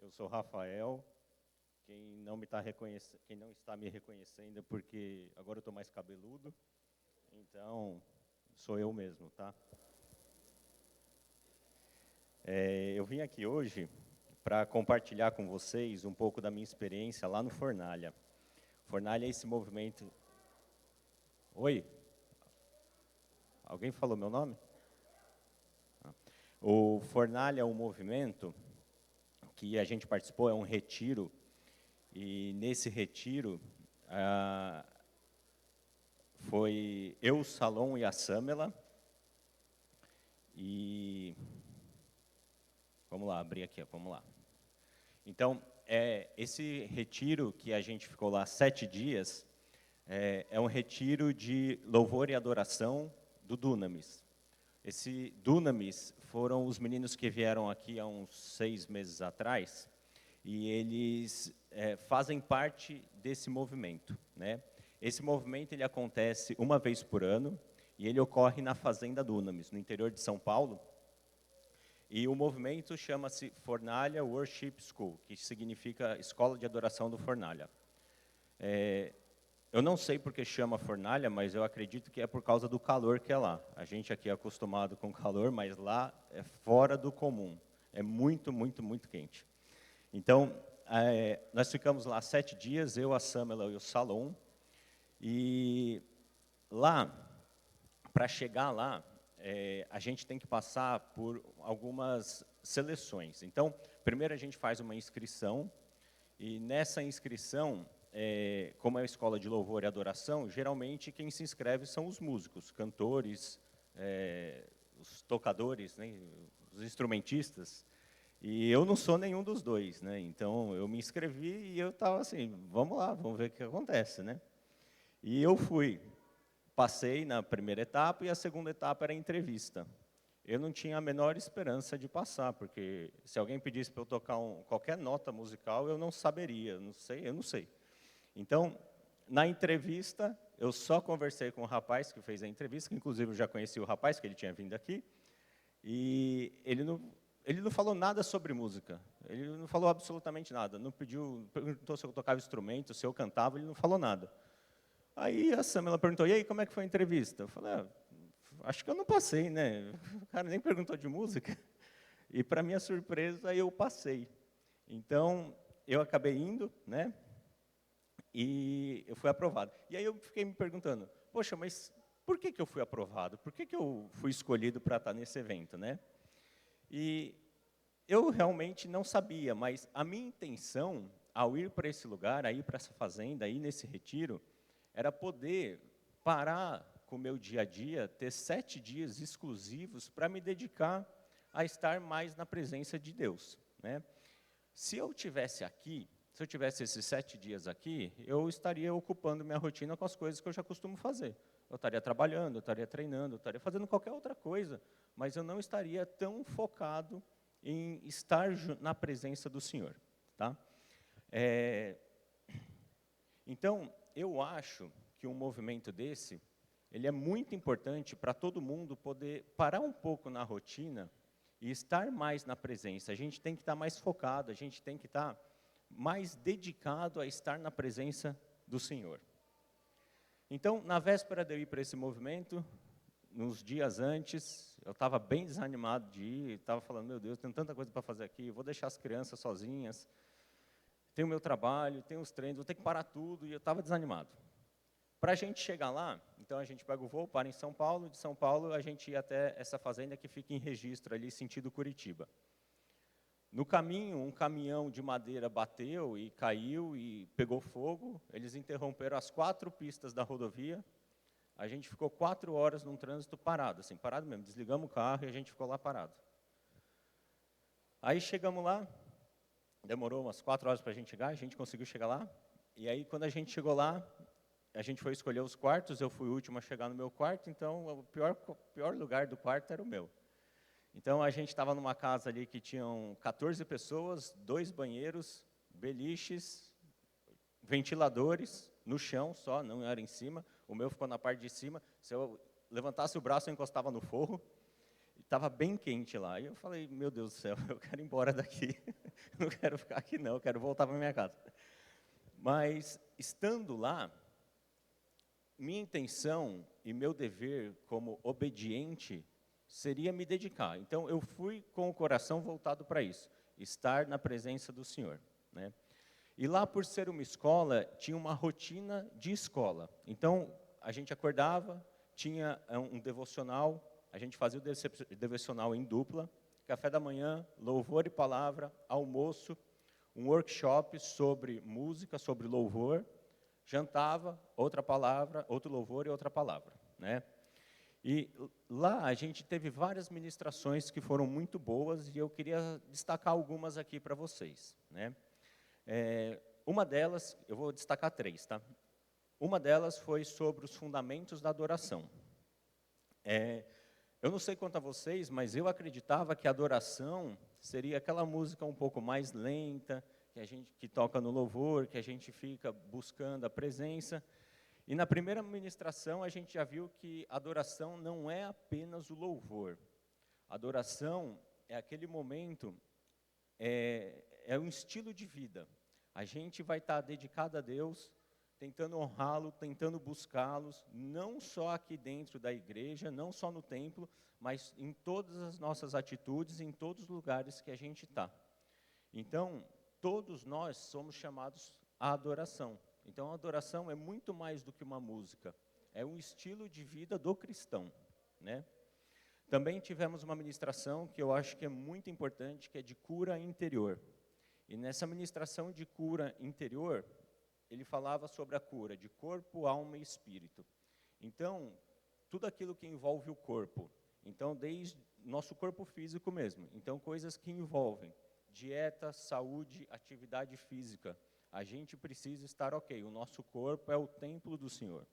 Eu sou Rafael. Quem não está me reconhecendo é porque agora eu estou mais cabeludo. Então, sou eu mesmo, tá? Eu vim aqui hoje para compartilhar com vocês um pouco da minha experiência lá no Fornalha. Fornalha é esse movimento... Oi? Alguém falou meu nome? O Fornalha é um movimento que a gente participou, é um retiro, e nesse retiro foi eu, o Salom e a Samela, e vamos lá, abrir aqui, vamos lá. Então, esse retiro que a gente ficou lá 7 dias, é um retiro de louvor e adoração do Dunamis. Esse Dunamis foram os meninos que vieram aqui há uns 6 meses atrás, e eles fazem parte desse movimento, né? Esse movimento ele acontece uma vez por ano, e ele ocorre na Fazenda Dunamis, no interior de São Paulo. E o movimento chama-se Fornalha Worship School, que significa Escola de Adoração do Fornalha. Eu não sei porque chama Fornalha, mas eu acredito que é por causa do calor que é lá. A gente aqui é acostumado com calor, mas lá é fora do comum. É muito, muito, muito quente. Então, nós ficamos lá 7 dias, eu, a Samela e o Salom. E lá, para chegar lá, a gente tem que passar por algumas seleções. Então, primeiro a gente faz uma inscrição, e nessa inscrição, como é uma escola de louvor e adoração, geralmente quem se inscreve são os músicos, cantores, os tocadores, né, os instrumentistas. E eu não sou nenhum dos dois, né? Então eu me inscrevi e eu estava assim, vamos lá, vamos ver o que acontece, né? E eu fui, passei na primeira etapa e a segunda etapa era a entrevista. Eu não tinha a menor esperança de passar, porque se alguém pedisse para eu tocar qualquer nota musical, eu não saberia, eu não sei. Então, na entrevista, eu só conversei com o rapaz que fez a entrevista, que inclusive eu já conheci o rapaz, que ele tinha vindo aqui, e ele não falou nada sobre música, ele não falou absolutamente nada, não perguntou se eu tocava instrumento, se eu cantava, ele não falou nada. Aí a Samela perguntou, e aí, como é que foi a entrevista? Eu falei, acho que eu não passei, né? O cara nem perguntou de música. E, para minha surpresa, eu passei. Então, eu acabei indo, né? E eu fui aprovado. E aí eu fiquei me perguntando, poxa, mas por que eu fui aprovado? Por que eu fui escolhido para estar nesse evento, né? E eu realmente não sabia, mas a minha intenção, ao ir para esse lugar, a ir para essa fazenda, a ir nesse retiro, era poder parar com o meu dia a dia, ter 7 dias exclusivos para me dedicar a estar mais na presença de Deus, né? Se eu tivesse aqui, se eu tivesse esses 7 dias aqui, eu estaria ocupando minha rotina com as coisas que eu já costumo fazer. Eu estaria trabalhando, eu estaria treinando, eu estaria fazendo qualquer outra coisa, mas eu não estaria tão focado em estar na presença do Senhor, tá? Então, eu acho que um movimento desse, ele é muito importante para todo mundo poder parar um pouco na rotina e estar mais na presença. A gente tem que estar mais focado, a gente tem que estar mais dedicado a estar na presença do Senhor. Então, na véspera de eu ir para esse movimento, nos dias antes, eu estava bem desanimado de ir, estava falando, meu Deus, tem tanta coisa para fazer aqui, vou deixar as crianças sozinhas, tenho o meu trabalho, tenho os treinos, vou ter que parar tudo, e eu estava desanimado. Para a gente chegar lá, então a gente pega o voo, para em São Paulo, de São Paulo a gente ia até essa fazenda que fica em Registro, ali, sentido Curitiba. No caminho, um caminhão de madeira bateu e caiu e pegou fogo, eles interromperam as 4 pistas da rodovia, a gente ficou 4 horas num trânsito parado, assim, parado mesmo, desligamos o carro e a gente ficou lá parado. Aí chegamos lá, demorou umas 4 horas para a gente chegar, a gente conseguiu chegar lá, e aí quando a gente chegou lá, a gente foi escolher os quartos, eu fui o último a chegar no meu quarto, então o pior lugar do quarto era o meu. Então a gente estava numa casa ali que tinham 14 pessoas, 2 banheiros, beliches, ventiladores no chão só, não era em cima, o meu ficou na parte de cima, se eu levantasse o braço eu encostava no forro, estava bem quente lá. E eu falei, meu Deus do céu, eu quero ir embora daqui. não quero ficar aqui não, eu quero voltar para minha casa. Mas, estando lá, minha intenção e meu dever como obediente seria me dedicar. Então, eu fui com o coração voltado para isso, estar na presença do Senhor, né? E lá, por ser uma escola, tinha uma rotina de escola. Então, a gente acordava, tinha um devocional, a gente fazia o devocional em dupla, café da manhã, louvor e palavra, almoço, um workshop sobre música, sobre louvor, jantava, outra palavra, outro louvor e outra palavra, né? E lá a gente teve várias ministrações que foram muito boas e eu queria destacar algumas aqui para vocês, né? Uma delas, eu vou destacar 3, tá? Uma delas foi sobre os fundamentos da adoração. Eu não sei quanto a vocês, mas eu acreditava que a adoração seria aquela música um pouco mais lenta, que toca no louvor, que a gente fica buscando a presença. E na primeira ministração a gente já viu que a adoração não é apenas o louvor. A adoração é aquele momento, é um estilo de vida. A gente vai estar dedicado a Deus, tentando honrá-lo, tentando buscá-los, não só aqui dentro da igreja, não só no templo, mas em todas as nossas atitudes, em todos os lugares que a gente está. Então, todos nós somos chamados à adoração. Então, a adoração é muito mais do que uma música, é um estilo de vida do cristão, né? Também tivemos uma ministração que eu acho que é muito importante, que é de cura interior. E nessa ministração de cura interior, ele falava sobre a cura de corpo, alma e espírito. Então, tudo aquilo que envolve o corpo. Então, desde nosso corpo físico mesmo. Então, coisas que envolvem dieta, saúde, atividade física. A gente precisa estar ok. O nosso corpo é o templo do Senhor.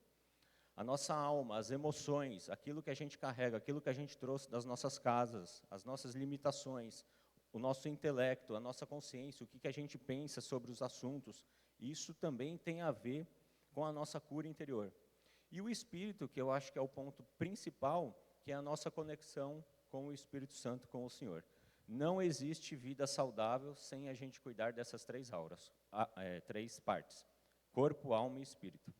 A nossa alma, as emoções, aquilo que a gente carrega, aquilo que a gente trouxe das nossas casas, as nossas limitações, o nosso intelecto, a nossa consciência, o que a gente pensa sobre os assuntos, isso também tem a ver com a nossa cura interior. E o Espírito, que eu acho que é o ponto principal, que é a nossa conexão com o Espírito Santo, com o Senhor. Não existe vida saudável sem a gente cuidar dessas 3 auras, 3 partes, corpo, alma e espírito.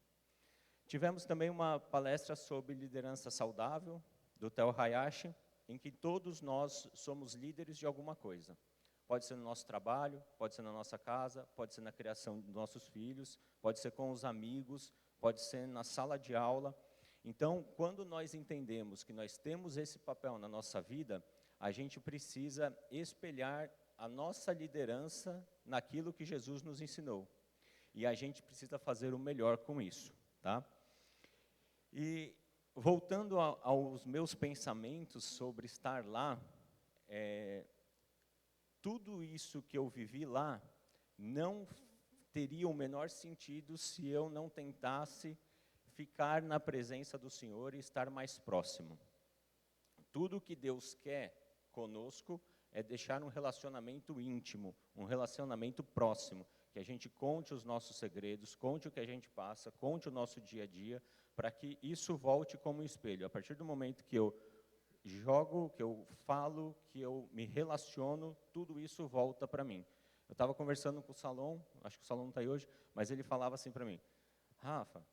Tivemos também uma palestra sobre liderança saudável, do Theo Hayashi, em que todos nós somos líderes de alguma coisa. Pode ser no nosso trabalho, pode ser na nossa casa, pode ser na criação dos nossos filhos, pode ser com os amigos, pode ser na sala de aula. Então, quando nós entendemos que nós temos esse papel na nossa vida, a gente precisa espelhar a nossa liderança naquilo que Jesus nos ensinou. E a gente precisa fazer o melhor com isso, tá? E voltando aos meus pensamentos sobre estar lá, tudo isso que eu vivi lá não teria o menor sentido se eu não tentasse ficar na presença do Senhor e estar mais próximo. Tudo que Deus quer conosco é deixar um relacionamento íntimo, um relacionamento próximo, que a gente conte os nossos segredos, conte o que a gente passa, conte o nosso dia a dia, para que isso volte como um espelho. A partir do momento que eu jogo, que eu falo, que eu me relaciono, tudo isso volta para mim. Eu estava conversando com o Salom, acho que o Salom não está aí hoje, mas ele falava assim para mim: Rafa,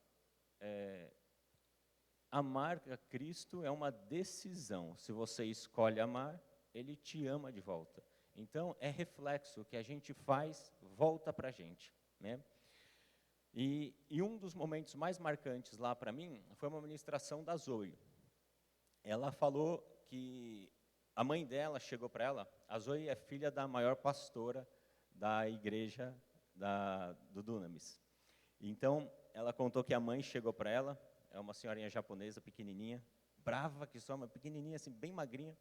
amar a Cristo é uma decisão. Se você escolhe amar, Ele te ama de volta. Então, é reflexo, o que a gente faz, volta para a gente, né? E um dos momentos mais marcantes lá para mim, foi uma ministração da Zoe. Ela falou que a mãe dela chegou para ela, a Zoe é filha da maior pastora da igreja do Dunamis. Então, ela contou que a mãe chegou para ela, é uma senhorinha japonesa, pequenininha, brava que só, uma pequenininha, assim, bem magrinha,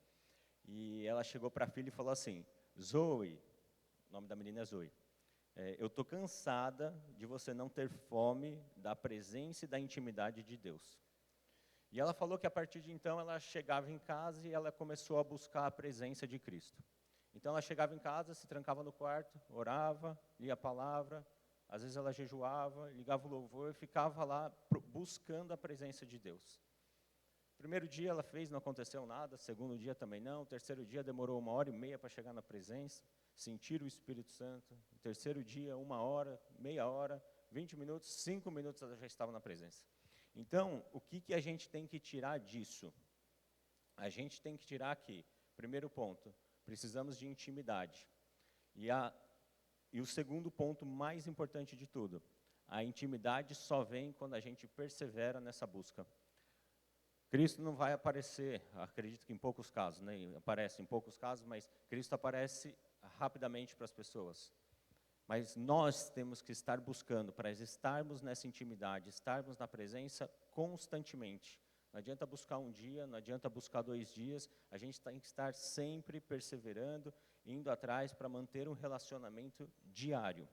e ela chegou para a filha e falou assim: Zoe, o nome da menina é Zoe, eu estou cansada de você não ter fome da presença e da intimidade de Deus. E ela falou que a partir de então ela chegava em casa e ela começou a buscar a presença de Cristo. Então ela chegava em casa, se trancava no quarto, orava, lia a palavra, às vezes ela jejuava, ligava o louvor e ficava lá buscando a presença de Deus. Primeiro dia ela fez, não aconteceu nada, segundo dia também não, terceiro dia demorou 1h30 para chegar na presença, sentir o Espírito Santo. No terceiro dia, 1 hora, meia hora, 20 minutos, 5 minutos eu já estava na presença. Então, o que a gente tem que tirar disso? A gente tem que tirar aqui, primeiro ponto, precisamos de intimidade. E o segundo ponto mais importante de tudo, a intimidade só vem quando a gente persevera nessa busca. Cristo não vai aparecer, acredito que em poucos casos, né? Aparece em poucos casos, mas Cristo aparece rapidamente para as pessoas. Mas nós temos que estar buscando, para estarmos nessa intimidade, estarmos na presença constantemente. Não adianta buscar um dia, não adianta buscar 2 dias, a gente tem que estar sempre perseverando, indo atrás para manter um relacionamento diário.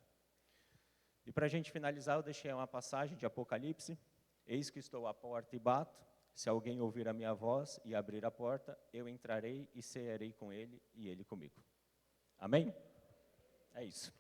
E para a gente finalizar, eu deixei uma passagem de Apocalipse: eis que estou à porta e bato, se alguém ouvir a minha voz e abrir a porta, eu entrarei e cearei com ele e ele comigo. Amém? É isso.